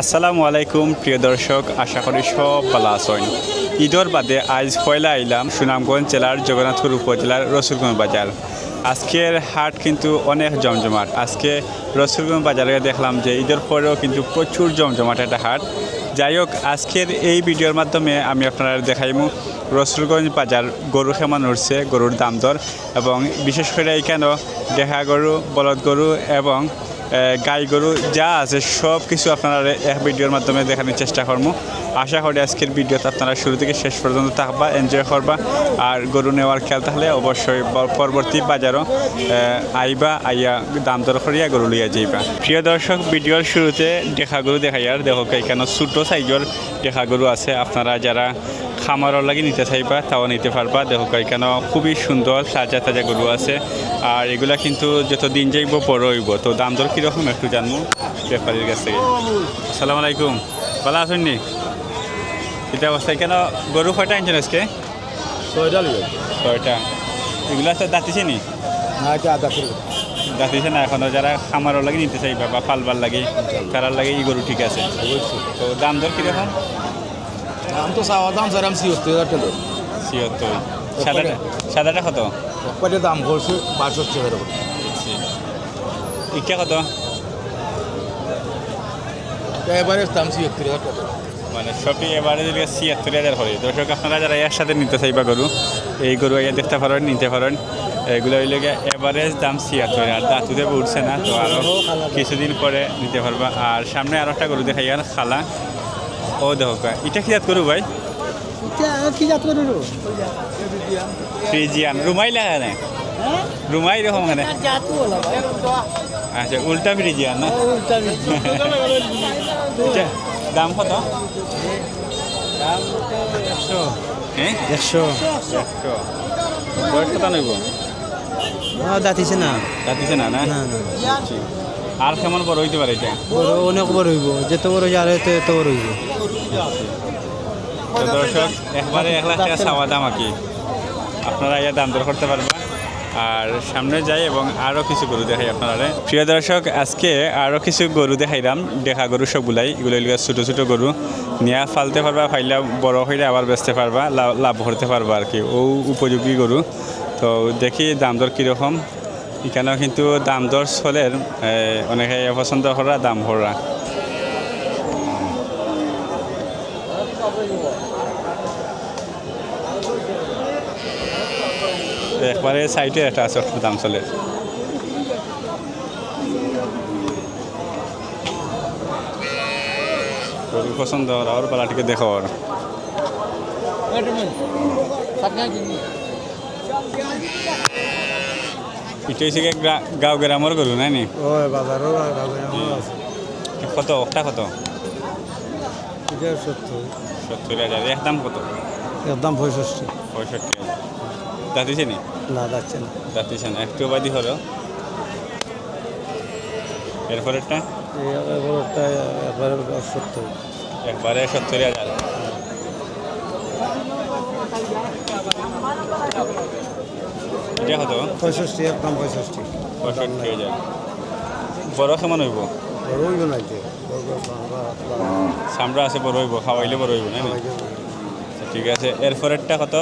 আসসালামু আলাইকুম প্রিয় দর্শক, আশা করি সব ভালো আছেন। ঈদের বাদে আজ পয়লা আইলাম সুনামগঞ্জ জেলার জগন্নাথপুর উপজেলার রসুলগঞ্জ বাজার। আজকের হাট কিন্তু অনেক জমজমাট। আজকে রসুলগঞ্জ বাজারে দেখলাম যে ঈদের পরেও কিন্তু প্রচুর জমজমাট একটা হাট। যাই হোক, আজকের এই ভিডিওর মাধ্যমে আমি আপনারা দেখাইমু রসুলগঞ্জ বাজার গরু কেমন উঠছে, গরুর দাম দর, এবং বিশেষ করে এইখানেও দেখা গরু, বলদ গরু এবং গাই গরু যা আছে সব কিছু আপনারা এক ভিডিওর মাধ্যমে দেখানোর চেষ্টা করবো। আশা করি আজকের ভিডিওতে আপনারা শুরু থেকে শেষ পর্যন্ত থাকবা, এনজয় করবা। আর গরু নেওয়ার খেয়াল থাকলে অবশ্যই পরবর্তী বাজারও আইয়া দাম দর করিয়া গরু লইয়া যাইবা। প্রিয় দর্শক, ভিডিওর শুরুতে দেখা গরু দেখাইয়ার দেখো এখানে ছোটো সাইজের দেখা গরু আছে। আপনারা যারা খামারও লাগি নিতে চাইবা তাও নিতে পারবা। দেখো এখানে খুবই সুন্দর তাজা তাজা গরু আছে। আর এগুলা কিন্তু যত দিন যাইব বড় হইব। তো দাম দর কীরকম একটু জানবো ব্যাপারীর কাছ থেকে। আসসালামু আলাইকুম, ভালো আছেন নি? এটা অবস্থায় কেন গরু কয়টা আনছেন আজকে? ছয়টা। এগুলা তো দাঁতিছে নি? দাঁতিছে না এখনও। যারা খামারও লাগে নিতে চাইবা বা পালবার লাগে তারার লাগে এই গরু ঠিক আছে। তো দাম দর কীরকম? দাম তো চাওয়া দাম স্যার আমি ৭৬,০০০ টাকা। ৭৬। সাদাটা কত? একবারে দাম করছে ৬২,০০০ টাকা। ইটা কত? এবারে দাম ৭৬,০০০ টাকা। মানে সবই এবারে যদি ৭৬,০০০ করে। দর্শক, আপনারা যারা একসাথে নিতে চাইবা গরু, এই গরু আগে দেখতে পারেন, নিতে পারেন। এগুলো হইলে এভারেজ দাম ৭৬। আর দাঁতুতে উঠছে না, তো আরও কিছুদিন পরে নিতে পারবা। আর সামনে আরও একটা গরু দেখাই আর খালা। ও দেখো এটা কি জাত করু ভাই? ফ্রিজিয়ান রুমাই লাগা না? রুমাই রকম মানে? আচ্ছা, উল্টা ফ্রিজিয়ান না? দাম কত? ১০০। বয়স কত নইব? দাঁতিছে না। দাঁতিছে না? না। আর কেমন বড় হইতে পারে এটা? বড় অনেক বড় হইব, যত বড় আর এত বড় হইব। তো দর্শক, একবারে ১,০০,০০০ টাকা চাওয়া দাম আর কি। আপনারা ইয়া দাম দর করতে পারবেন। আর সামনে যাই এবং আরও কিছু গরু দেখাই আপনারা। প্রিয় দর্শক, আজকে আরও কিছু গরু দেখাইলাম। দেখা গরু সবগুলাই, এগুলো ছোটো ছোটো গরু নিয়ে ফালতে পারবা, ফাইলা বড় হইলে আবার বেচতে পারবা, লাভ করতে পারবা আর কি। ও উপযোগী গরু। তো দেখি দাম দর কীরকম। এখানেও কিন্তু দাম দর চলের, অনেকে পছন্দ করা দাম করা। একবারে সাইডে একটা আছে, দাম চলে। গরু পছন্দ আর পালাটিকে দেখো। আর এটা হচ্ছে গাঁও গ্রামের গরু নাই নি? কত একটা কত? ৭০,০০০। একদম কত? একদম ৬৫। ৬৫,০০০। দাঁতিছে নি? না, যাচ্ছে না। দাঁতিছে না, একটু বাদি হলো। এরপরেরটা একবারে ৭০। একবারে ৭০,০০০। এটা কত? ৬৫, একদম ৬৫। ৬৫,০০০। বড় কেমন হইব? রইব না যে সামরা আছে, বড় হইব, খাওয়াইলে বড় হইব না? ঠিক আছে। এরপরেরটা কত?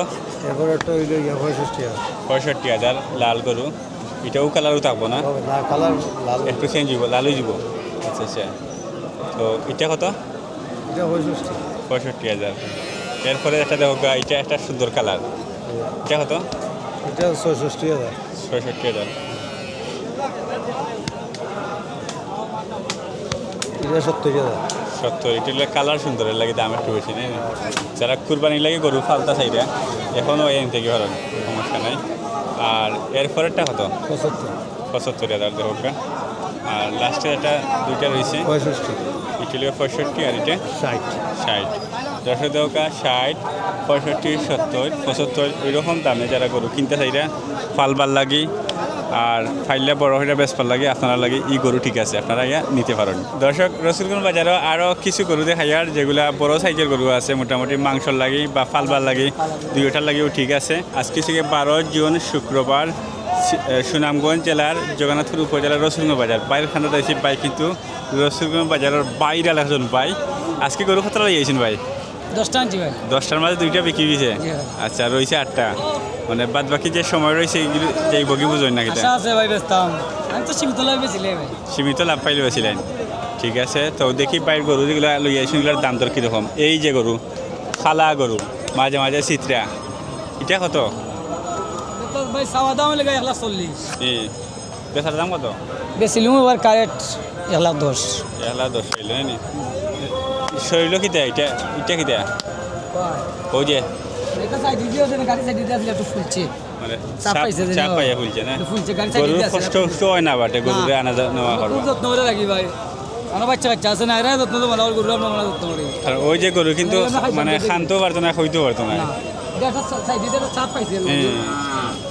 এরপর একটা হইল ৬৫। ৬৫,০০০ লাল গরু। এটাও কালারও থাকবো না? না, কালার লাল। একটু চেঞ্জ হইব, লাল হয়ে যাব। আচ্ছা আচ্ছা। তো এটা কত? এটা ৬৫। ৬৫,০০০। এরপরে একটা দেখো, এটা একটা সুন্দর কালার। এটা কত? এটা ৬৬,০০০। ৬৫,০০০। এটা ৭০,০০০। ৭০। এটা কালার সুন্দর, এর লাগে দাম একটু বেশি নেই? যারা কুরবানি লাগে গরু ফালতা চাইরা এখনও এন থেকে পারেন, সমস্যা নাই। আর এরপরেরটা কত? ৭৫,০০০ দেখো। আর লাস্টে একটা দুইটা রয়েছে ৬৫। এটা ৬৫ আর এটা ৬০। ১০০ দেওকা ৬০, ৬৫, ৭০, ৭৫ এরকম দামে যারা গরু কিনতে চাইরা ফালবার লাগি আর ফাইলে বড় হইলে বেচবার লাগে, আপনারা লাগে ই গরু ঠিক আছে, আপনারা ইয়া নিতে পারেন। দর্শক, রসুলগঞ্জ বাজারও আরও কিছু গরু দেখাই, আর যেগুলা বড় সাইজের গরু আছে, মোটামুটি মাংসর লাগি বা ফালবার লাগি দুইটার লাগেও ঠিক আছে। আজকে থেকে ১২ জুন শুক্রবার সুনামগঞ্জ জেলার জগন্নাথপুর উপজেলার রসুলগঞ্জ বাজার বাইরের খান্দাত আইসি ভাই কিন্তু রসুলগঞ্জ বাজারের বাইরে একজন ভাই আজকে গরু কত লাগিয়েছেন ভাই 10টা আনছি ভাই 10টার মাঝে 2টা বিক্রি হয়েছে আচ্ছা রয়েছে 8টা মানে বাদ বাকি যে সময় রয়েছে এগুলো এই বগি বুঝুন না কিনা আশা আছে ভাই বেচতাম আমি তো সীমিত লাভ বেছিলে ভাই সীমিত লাভ পাইলে বেছিলেন ঠিক আছে তো দেখি বাইরের গরু যেগুলো লই আইসেন এগুলোর দাম দর কীরকম এই যে গরু খালা গরু মাঝে মাঝে চিত্রা এটা কত তো ভাই চাওয়া দাম লেগে 140 এই বেচার দাম কত বেছিলাম এবার কারেক্ট 110 1,10,000 হইল নি শরীর কিতা এটা এটা কিতা ওই যে এটা সাইড দিয়ে আছে গাড়ি সাইড দিয়ে আছে একটু ফুলছে মানে চাপ পাইছে যে চাপ পাইয়া ফুলছে না ফুলছে গাড়ি সাইড গরুর দিয়ে আছে কষ্ট কষ্ট হয় না বাটে গরুরে আনা নেওয়া করবা খুব যত্ন করে রাখি ভাই আমার বাচ্চা কাচ্চা আছে না এরা যত্ন তো ভালো গরু আমরা যত্ন করি আর ওই যে গরু কিন্তু মানে শান্তও পারতো না হইতেও পারতো না না এটা সাইড দিয়ে চাপ পাইছে হুম।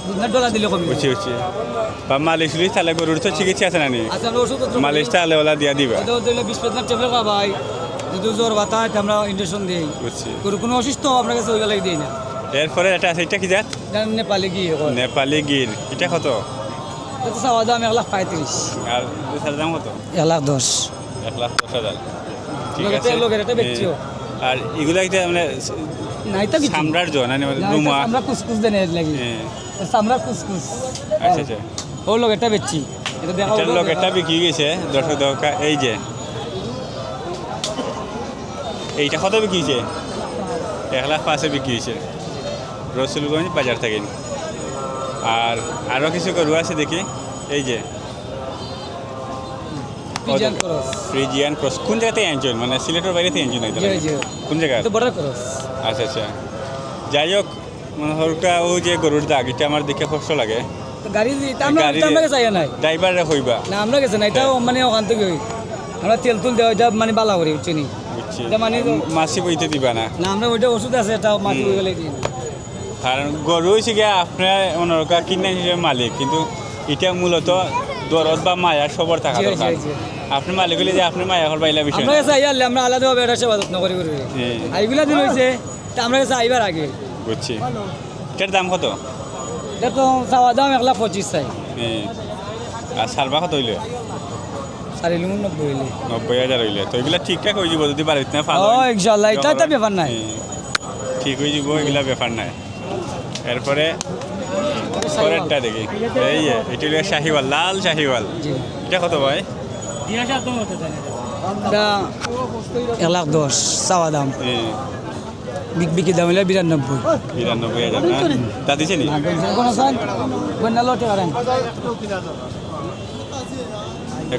দুধ ডলা দিলে কমে বুঝছি বুঝছি বা মালিশ লুলিশ তাহলে গরুর তো চিকিৎসা আছে না নি আচ্ছা আমরা ওষুধ মালিশ তাহলে ওলা দিয়া দিবা এটা দিলে 20 ট্যাবলেট খাওয়াই যদি জ্বর বাতাস আমরা ইনজেকশন দিই বুঝছি গরু কোনো অসুস্থ আপনার কাছে ওইগুলো দিই না এরপরে এটা আছে এটা কি জাত এটা নেপালি গিয়ে নেপালি গির এটা কত এটা চাওয়া দাম 135 আর বেচার দাম কত 110 1,10,000 ঠিক লোকের আছে লোকের এটা বেচছিও। আর এগুলা এটা মানে নাই তো কিছু সামরার জন মানে দুমা আমরা কুসকুস দেনে লাগি হ্যাঁ। আমরা কুসকুস আচ্ছা আচ্ছা ও লোক এটা বেচছি এটা দেখা এটার লোক একটা বিক্রি গেছে দর্শক দরকার এই যে এইটা কত বিক্রি হয়েছে 1,05,000 বিক্রি হয়েছে রসুলগঞ্জ বাজার থেকে আর আরও কিছু গরু আছে দেখি এই যে পিজন ক্রস ফ্রিজিয়ান ক্রস কোন জায়গাতে আনছেন মানে সিলেটের বাইরে থেকে আনছেন জি জি কোন জায়গা এটা বড় ক্রস আচ্ছা আচ্ছা যাই হোক মানে হরকা ও যে গরুর দাগ এটা আমার দেখে কষ্ট লাগে তো গাড়ি এটা আমরা গাড়ি- আমরা কাছে আইয়া নাই ড্রাইভাররা হইবা না আমরা গেছে না এটাও মানে ওখান থেকে হই আমরা তেল তুল দেওয়া এটা মানে বালা করি চিনি বুঝছি এটা মানে মাসি বইতে দিবা না না আমরা ওইটা ওষুধ আছে এটা মাটি হয়ে গেলে দিই না কারণ গরু হয়েছে গিয়ে আপনার অন্যরকা কিনা হিসেবে মালিক কিন্তু এটা মূলত দরদ বা মায়া সবর থাকা জি, জি, দরকার জি। আপনি মালিক হলে যে আপনি মায়া হল পাইলা বিষয় আমরা না। কাছে আইয়া আমরা আলাদাভাবে এটা সেবা যত্ন করি করি হ্যাঁ। এইগুলা দিন হয়েছে তা আমরা কাছে আইবার আগে বুঝছি এটার দাম কত এটা তো চাওয়া দাম 125 চাই হ্যাঁ। আর সারবা কত হইলে 490 হইলে 90,000 হইলে তো এগুলা ঠিকঠাক হয়ে যাব যদি বাড়িতে না ভালো ও ইনশাআল্লাহ এটা তো ব্যাপার নাই ঠিক হয়ে যাব এগুলা ব্যাপার নাই এরপরে পরেরটা দেখি এই যে এটা হলো শাহিওয়াল লাল শাহিওয়াল জি এটা কত ভাই এটা 110 চাওয়া দাম বিক্রি দাম হইলে 92 92,000 না তা দিছে নি কোন সান বন্যা লটে করেন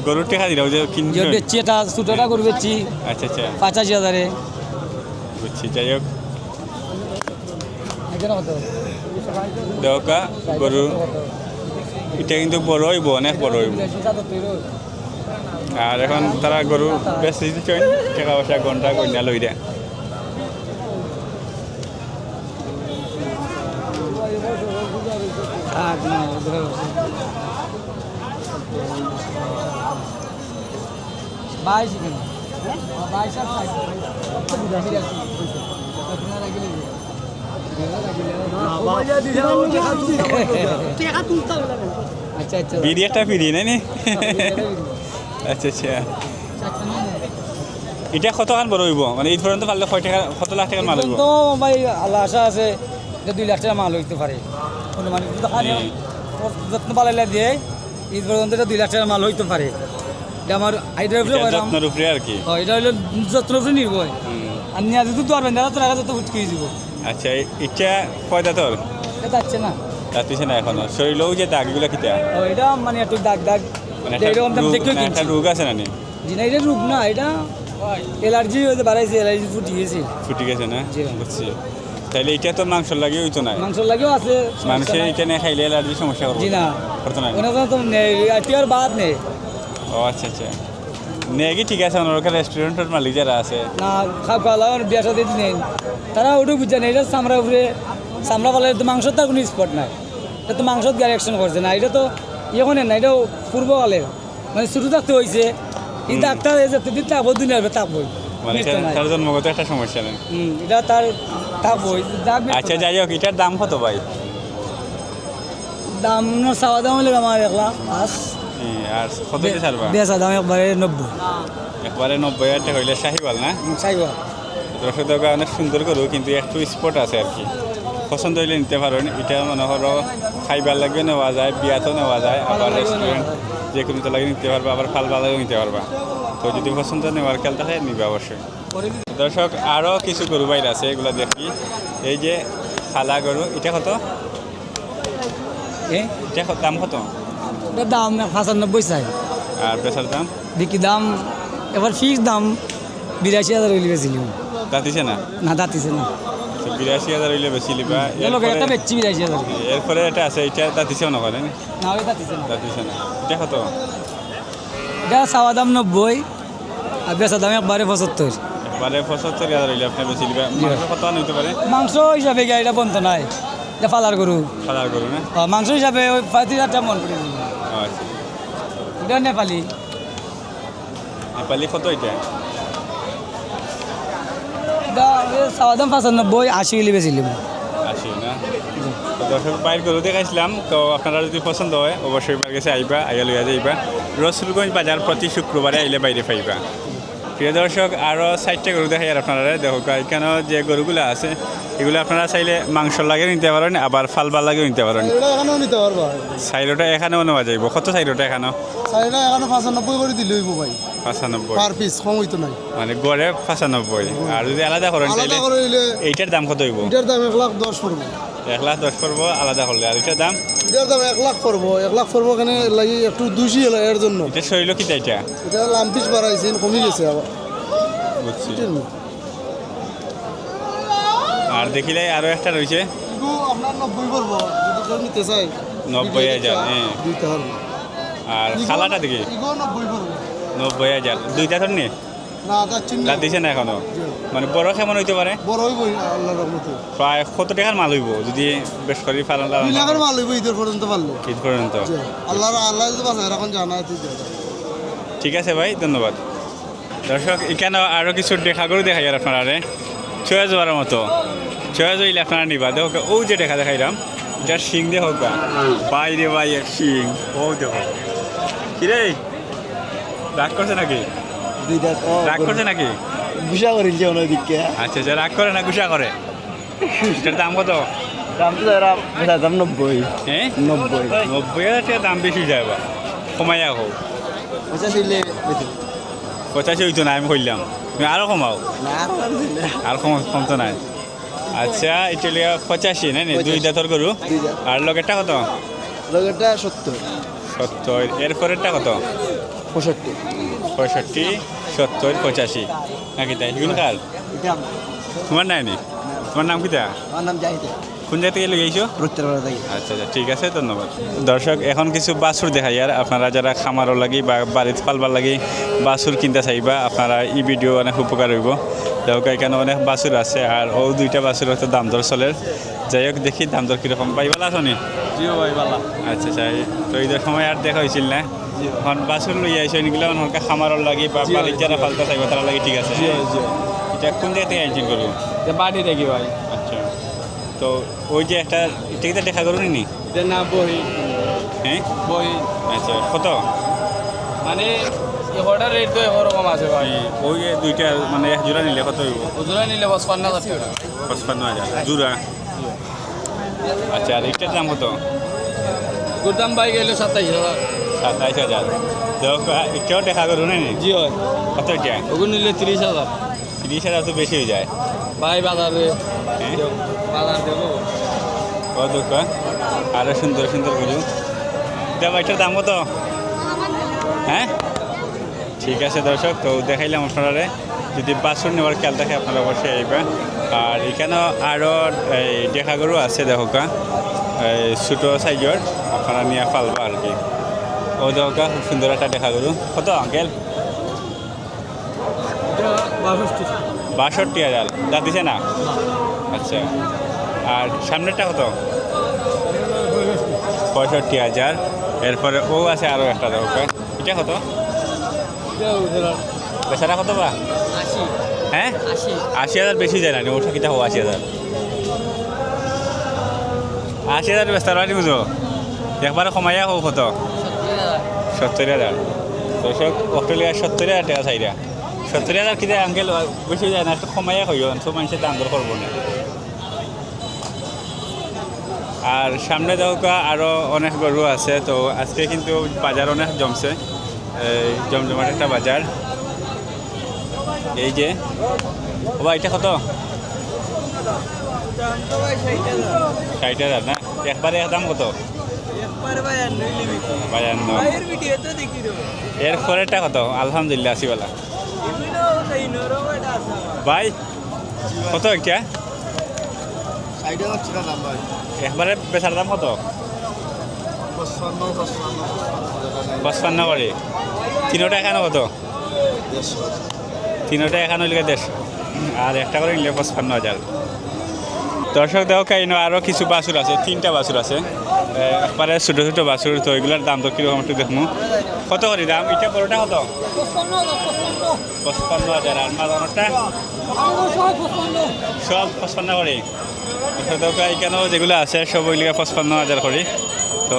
গরুর টাকা দিলাম যে যে কিনছো বেচছি এটা ছোটটা করে বেচছি আচ্ছা আচ্ছা 85,000 এ বুঝছি যাই হোক এখানে কত দেওকা গরু এটা কিন্তু বড় হইব অনেক বড় হইব 77 আর এখন তারা গরু বেশি দিচ্ছেন টাকা পয়সা ঘন্টা কন্যা লই দেয় আট না বাইশ এখানে বাইশ আর আচ্ছা আচ্ছা বিড়ি একটা ফিরি নাই নি আচ্ছা আচ্ছা এটা কত খান বড় হইব মানে এই পর্যন্ত পারলে কয় টাকা কত লাখ টাকার মাল হইব তো ভাই আল্লাহ আশা আছে যে 2 লাখ টাকা মাল হইতে পারে কোনো মানে যদি খালি যত্ন পালাইলে দিয়ে ঈদ পর্যন্ত এটা 2 লাখ টাকা মাল হইতে পারে এটা আমার আইডিয়ার উপরে এটা কইলাম যত্নের উপরে আর কি এটা হইলো যত্নের উপরে নির্ভর হুম। আর নিয়ে যদি তো পারবেন দাদা তোর আগে যত উঠকে দিব আচ্ছা এটা কয়টা তোর এটা যাচ্ছে না তার পিছনে এখনো শরীরেও যে দাগগুলো কিতা ও এটা মানে একটু দাগ দাগ মানে এরকম দাম দেখেও একটা কিনছি রোগ আছে না নি জি না এটা রোগ না এটা এলার্জি হয়েছে বাড়াইছে এলার্জি ফুটি গেছে ফুটি গেছে না জি। বুঝছি তাইলে এটা তো মাংস লাগে হইতো না মাংস লাগেও আছে মানুষের এটা না খাইলে অ্যালার্জি সমস্যা করবে জি না করতো না ওনার তো নেই আর বাদ নেই ও আচ্ছা আচ্ছা নেগি ঠিক আছে ওনার রেস্টুরেন্টের মালিক যারা আছে না খাওয়া খাওয়া বিয়া সাথে নেই তারা ওটা বুঝছে না এটা চামড়া উপরে চামড়া পালে তো মাংস তার কোনো স্পট নাই এটা তো মাংস গ্যারেকশন করছে না এটা তো ইয়ে না এটা পূর্বকালের মানে শুরু থাকতে হয়েছে এই ডাক্তার যতদিন থাকবো দুনিয়ার থাকবোই মানে তার জন্মগত একটা সমস্যা নেই এটা তার থাকবোই আচ্ছা যাই হোক এটার দাম কত ভাই দাম চাওয়া দাম হলে আমার 1 লাখ 5 আর কত দিয়ে ছাড়বা বেচা দাম একবারে 90 একবারে 90,000 টাকা হইলে শাহিওয়াল না চাইবা দর্শক অনেক সুন্দর করু কিন্তু একটু স্পট আছে আর কি পছন্দ হইলে নিতে পারেন এটা মনে করো খাইবার লাগবে নেওয়া যায় বিয়াতেও নেওয়া যায় আবার রেস্টুরেন্ট যে কোনোটা লাগে নিতে পারবা আবার ফালবা লাগেও নিতে পারবা তো যদি পছন্দ নেওয়ার খেয়াল থাকে নিবে অবশ্যই দর্শক আরও কিছু গরু বাইরে আছে এগুলো দেখি এই যে খালা গরু এটা কত এটা দাম কত এটার দাম 95 চাই আর বেচার দাম বিক্রি দাম এবার ফিক্স দাম 82,000 হইলে বেচিলি দাঁতিছে না না দাঁতিছে না 82,000 হইলে বেশি লিবা লোক একটা বেচছি 82,000 এরপরে এটা আছে এটা দাঁতিছেও না করে না ওই দাঁতিছে না দাঁতিছে না এটা কত এটা চাওয়া দাম 90 আর বেচা দাম একবারে 75 একবারে 75,000 হইলে আপনি বেশি লিবা মাংস কত নিতে পারে মাংস হিসাবে এটা বন্ধ নাই এটা ফালার গরু খালার গরু না মাংস হিসাবে ওই 35,000 মন পড়ে যাবে আচ্ছা এটা নেপালি নেপালি কত এটা এটা চাওয়া দাম 95 80 হইলে বেচিলি আসি না তো দর্শক বাইর গরু দেখাইছিলাম তো আপনারা যদি পছন্দ হয় অবশ্যই বাইর কাছে আইবা আইয়া লইয়া যাইবা রসুলগঞ্জ বাজার প্রতি শুক্রবারে আইলে বাইরে পাইবা প্রিয় দর্শক আরও 60টা গরু দেখাই আর আপনারা দেখো এখানেও যে গরুগুলো আছে এগুলো আপনারা চাইলে মাংস লাগে নিতে পারেন আবার ফালবার লাগেও নিতে পারেন এখানেও নিতে পারবা সাইডটা এখানেও নেওয়া যাইব কত সাইডটা এখানেও চাইলে এখানে 95 করে দিলে হইব ভাই 95 পার পিস কম হইতো নাই মানে গড়ে 95 আর যদি আলাদা করেন আলাদা তাহলে করে হইলে এইটার দাম কত হইব এটার দাম 1 লাখ 10 পড়বো 1,10,000 পড়বো আলাদা করলে আর এটার দাম এটার দাম 1 লাখ পড়বো 1 লাখ পড়বো এখানে লাগি একটু 200 হলো এর জন্য এটা শরীর কি এটা এটা লাম্পিস বাড়াইছেন কমে গেছে আবার বুঝছি আর দেখিলে আরো একটা রয়েছে কিন্তু আপনার 90 পড়বো যদি কেউ নিতে চাই 90,000 হ্যাঁ দিতে হবে আর খালাটা দেখি ইগো 90 পড়বো 90,000 দুইটা ধর নে না তা চিন্তা দাঁত দিছে না এখনো মানে বড় কেমন হইতে পারে বড় হইব আল্লাহর রহমতে প্রায় কত টাকার মাল হইব যদি বেশ করে পালন 2 লাখের মাল হইব ঈদের পর্যন্ত পারলে ঈদ পর্যন্ত আল্লাহ যদি বাঁচায় এখন জানা তুই ঠিক আছে ভাই ধন্যবাদ দর্শক এখানে আরও কিছু দেখা করে দেখাই আর আপনারা ছয় যাওয়ার মতো ছয় যাইলে আপনারা নিবা দেখো ও যে দেখা দেখাইলাম যার শিং দেখো গা বাইরে ভাই এক শিং ও দেখো কিরে রাগ করছে নাকি দুইটা রাগ করছে নাকি গুসা করিল যে অন্যদিকে আচ্ছা আচ্ছা রাগ করে না গুসা করে এটার দাম কত দাম তো দাম 90 হ্যাঁ 90,000 টাকা দাম বেশি যায় বা কমাইয়া হোক 85 হইতো না আমি কইলাম তুমি আরও কমাও আর কম তো নাই আচ্ছা এটা লিয়া 85 না দুই দাঁতর গরু আর লগেরটা কত লগেরটা 70 70 এরপরেরটা কত 65 70 85 নাকি তাই কোন কার তোমার নাই নি তোমার নাম কিটা আমার নাম জাহিদ কোন জায়গা থেকে লইয়াইছো রুত্তরপাড়া থেকে আচ্ছা আচ্ছা ঠিক আছে ধন্যবাদ দর্শক এখন কিছু বাছুর দেখাই আর আপনারা যারা খামারও লাগি বা বাড়িতে পালবার লাগি বাছুর কিনতে চাইবা আপনারা এই ভিডিও অনেক উপকার হইব দেখো এখানে অনেক বাছুর আছে আর ও দুইটা বাছুর হয়তো দাম দর চলে যাই হোক দেখি দাম দর কীরকম পাইবালা আছো নি জিও ভাই বালা আচ্ছা আচ্ছা তো ঈদের সময় আর দেখা হয়েছিল না এখন বাছুর লই আইসো এগুলো হলকা খামারও লাগি বা বাড়ির যারা ফালতে চাইবা তারা লাগি ঠিক আছে এটা কোন জায়গা থেকে আইসেন করবো বাড়ি দেখি ভাই আচ্ছা তো ওই যে একটা টিকিটটা দেখা করুন নি না বহি হ্যাঁ বহি আচ্ছা কত মানে এটার রেট তো এরকম আছে ভাই ওই যে দুইটা মানে এক জোড়া নিলে কত হইব ওজোড়া নিলে 55,000 টাকা 55,000 জোড়া আচ্ছা আর এইটার দাম কত গুদাম ভাই গেলে 27,000 27,000 তো এটাও দেখা করুন নি জি হয় কত এটা ওগুলো নিলে 30,000 30,000 তো বেশি হয়ে যায় ভাই বাজারে হ্যাঁ বাজার দেবো ও দোকা আরও সুন্দর সুন্দর গুলো দেবা এটার দাম কত হ্যাঁ ঠিক আছে দর্শক তো দেখাইলাম আপনারা যদি বাছুর নেওয়ার খেয়াল থাকে আপনারা অবশ্যই আইবা আর এখানেও আরও এই দেখা গরু আছে দেখা এই ছোটো সাইজর আপনারা নিয়ে পালবা আর কি ও দেখা খুব সুন্দর একটা দেখা গরু কত আঙ্কেল 62,000 দাঁত দিছে না আচ্ছা আর সামনেরটা কত 65,000 এরপরে ও আছে আরও একটা দেখা এটা কত বেচারা কত বা 80 হ্যাঁ 80,000 বেশি যায় না ওটা কিটা হবো 80,000 বেচতে পারি বুঝো একবারে কমাইয়া হোক কত 70,000 দর্শক অস্ট্রেলিয়া 70,000 টাকা চাইরা 70,000 কিনা আঙ্কেল বেশি যায় না একটু কমাইয়া হইও সব মানুষের দাম দর করবো না আর সামনে দেখা আরও অনেক গরু আছে তো আজকে কিন্তু বাজার অনেক জমছে এই জমজমাট একটা বাজার এই যে বাবা এটা কত 60,000 না একবারে দাম কত 52 এর পরেরটা কত আলহামদুলিল্লাহ আসিওয়ালা ভাই কত একটা একবারে বেচার দাম কত 55 করে তিনোটা এখানে কত তিনোটা এখানে হইলে 150 আর একটা করে নিলে 55,000 দর্শক দেখো কাইনো আরও কিছু বাছুর আছে 3টা বাছুর আছে একবারে ছোটো ছোটো বাছুর তো এগুলোর দাম তো কীরকম একটু দেখবো কত করে দাম এটা বড়টা কত 55,000 আর মাঝানোরটা সব 55 করে এখানেও যেগুলো আছে সব ওইগুলো 55,000 করে তো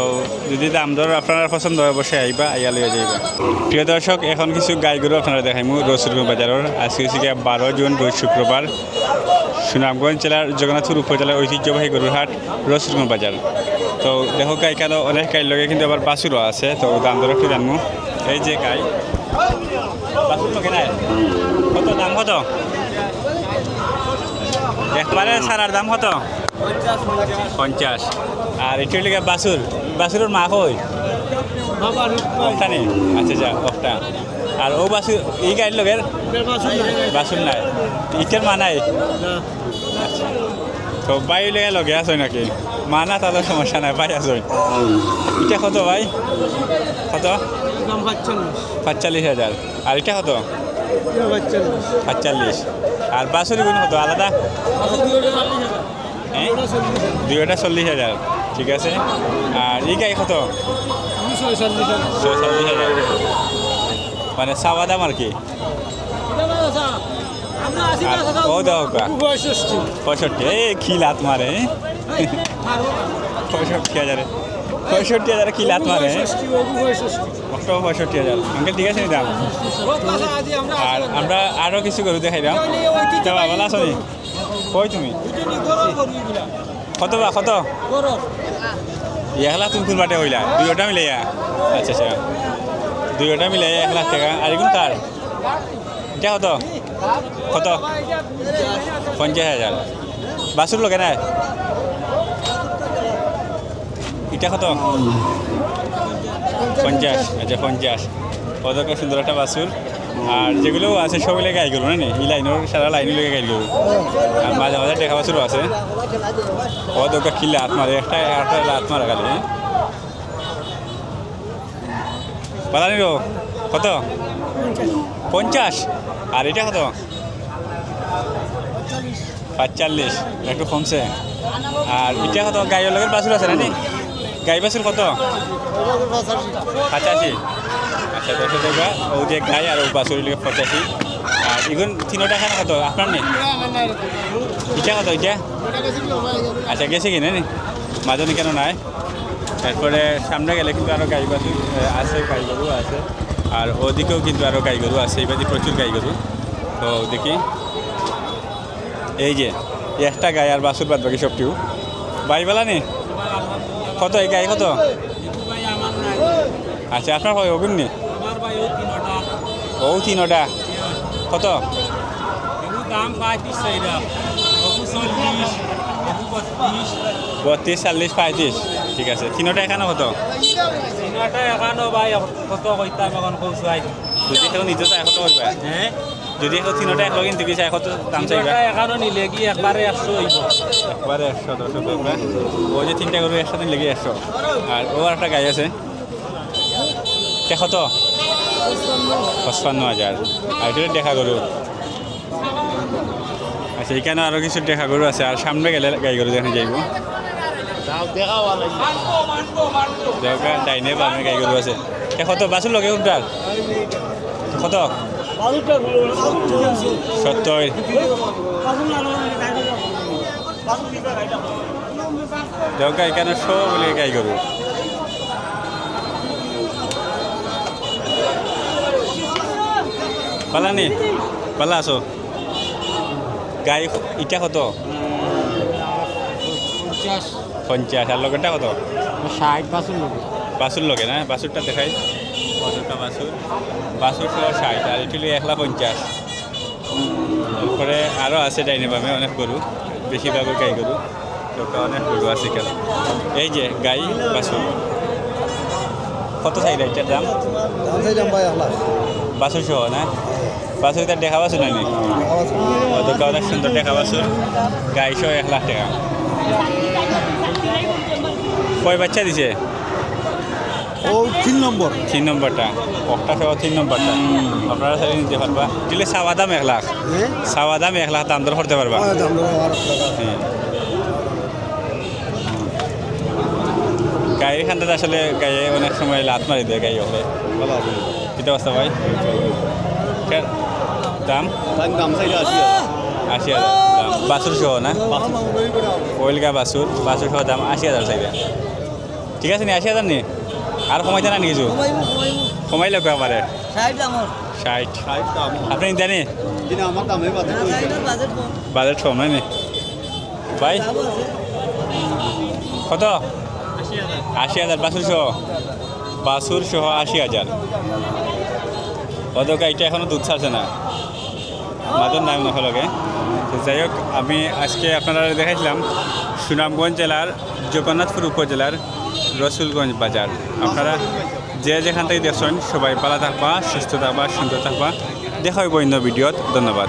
যদি দাম দর আপনার পছন্দ হয় অবশ্যই আইবা আইয়া লইয়া যাইবা প্রিয় দর্শক এখন কিছু গাই গরু আপনারা দেখাইমু রসুলগঞ্জ বাজারের আজকে হচ্ছে 12 জুন রোজ শুক্রবার সুনামগঞ্জ জেলার জগন্নাথপুর উপজেলার ঐতিহ্যবাহী গরুর হাট রসুলগঞ্জ বাজার তো দেখো গাই কেন অনেক গাইর লগে কিন্তু আবার বাছুরও আছে তো দাম দর একটু জানবো এই যে গাই বাছুর লগে নাই কত দাম কত একবারে সারার দাম কত 50 আর এটি হলে বাছুরের মা কই নেই আচ্ছা যা একটা আর ও বাছুর এই গাড়ির লোকের বাছুর নাই ইটের মা নাই আচ্ছা তো বাই লেগে লগে আছো নাকি মা না তাহলে সমস্যা নাই বাই আছো এটা কত ভাই কত 45,000 আর এটা কত 45 আর বাছুরি গুণ কত আলাদা দুইটা 40,000 ঠিক আছে আর এই গাই কত 46,000 মানে চাওয়া দাম আর কি ও দাও 65 এই কি লাত মারে 65,000 কি লাত মারে 65,000 আঙ্কেল ঠিক আছে দাম আর আমরা আরও কিছু গরু দেখাইলাম ভালো আছো নি কই তুমি কত বা কত 1 লাখ তুমি কোন বাটে হইলা দুইটা মিলাইয়া আচ্ছা আচ্ছা দুইটা মিলাইয়া 1 লাখ টাকা আর এগুলো কার এটা কত কত 50,000 বাছুর লোকে নাই এটা কত 50 আচ্ছা 50 কত সুন্দর একটা বাছুর আর যেগুলো আছে সবগুলো গাই গরু না এই লাইনের সারা লাইন লেগে গাই গরু আর মাঝে মাঝে দেখা বাছুরও আছে কত কিলে হাত মারে একটা হাত মারা গেলে পালা নিল কত 50 আর এটা কত 45 একটু কমছে আর এটা কত গাইয়ের লোকের বাছুর আছে না গাই বাছুর কত 85 আচ্ছা 10 টাকা ও যে গাই আর ও বাছুর লোকের 85 আর এগুলো 3 টাকা কত আপনার নেই এটা কত এটা আচ্ছা গেছে কিনে নি মাজনি কেন নাই তারপরে সামনে গেলে কিন্তু আরও গাই বাছুর আছে গাই গরু আছে আর ওদিকেও কিন্তু আরও গাই গরু আছে এইবারে প্রচুর গাই গরু তো দেখি এই যে একটা গাই আর বাছুর বাদ বাকি সবটিও বাইবেলা নি কত এই গাই কত আচ্ছা আপনার হয় ওগুন নি ও 3টা কত দাম 32 40 35 ঠিক আছে 3টা এখানে কত 3টা এখানো ভাই কত কইতাম এখন কইছো ভাই যদি কেউ নিতে চায় কত করবে হ্যাঁ যদি কেউ 3টা এক লগে নিতে চায় কত দাম চাইবে 3টা এখানো নিলে কি একবারে 100 হইব একবারে 100 200 করবে ও যে 3টা গরু একসাথে লেগে 100 আর ও একটা গাই আছে কত 55,000 আর এটা দেখা গরু আচ্ছা এখানে আরও কিছু দেখা গরু আছে আর সামনে গেলে গাই গরু দেখে যাইব দেখা ডাইনে বামে গাই গরু আছে কত বাছুর লগে কোনটার কত 70 দেখা এখানে সব গাই গরু পালা নি পালা আছো গাই ইটা কত 50 আর লগেরটা কত 60 পার্সেন্ট লোক বাসুর লগে না বাসুরটা দেখাই কতটা বাসুর বাসুর সহ 60 আর এটি 150 তারপরে আরও আছে ডাইনে বামে অনেক গরু বেশিরভাগ গাই গরু তো অনেক গরু আছে কেন এই যে গাই বাসুর কত চাই এটার দাম বাসুর সহ না বাসুর তার দেখা বাসুর না নাকি অত অনেক সুন্দর দেখা বাসুর গাই সহ 1 লাখ টাকা কয় বাচ্চা দিছে ও 3 নম্বর 3 নম্বরটা একটা সহ 3 নম্বরটা আপনারা সাথে নিতে পারবা দিলে চাওয়া দাম 1 লাখ চাওয়া দাম 1 লাখ দাম দর করতে পারবা হ্যাঁ গায়ের খানটাতে আসলে গায়ে অনেক সময় লাত মারি দেয় গায়ে হলে কিতা অবস্থা ভাই দাম দাম চাইলে 80,000 দাম বাছুর সহ না ওইলগা বাছুর বাছুর সহ দাম 80,000 চাইবে ঠিক আছে নি 80,000 নি আর কমাইতে না নি কিছু কমাইলে একবারে 60 আপনি জানি আমার দামে বাজেট কম নাই নি ভাই কত 80,000 বাছুর সহ 80,000 কত গাইটা এখনো দুধ ছাড়ছে না মাদুর নাম না হলকে তো যাই হোক আমি আজকে আপনারা দেখাইছিলাম সুনামগঞ্জ জেলার জগন্নাথপুর উপজেলার রসুলগঞ্জ বাজার আপনারা যে যেখান থেকে দেখছেন সবাই ভালো থাকবা সুস্থ থাকবা সুন্দর থাকবা দেখা হইব অন্য ভিডিওত ধন্যবাদ।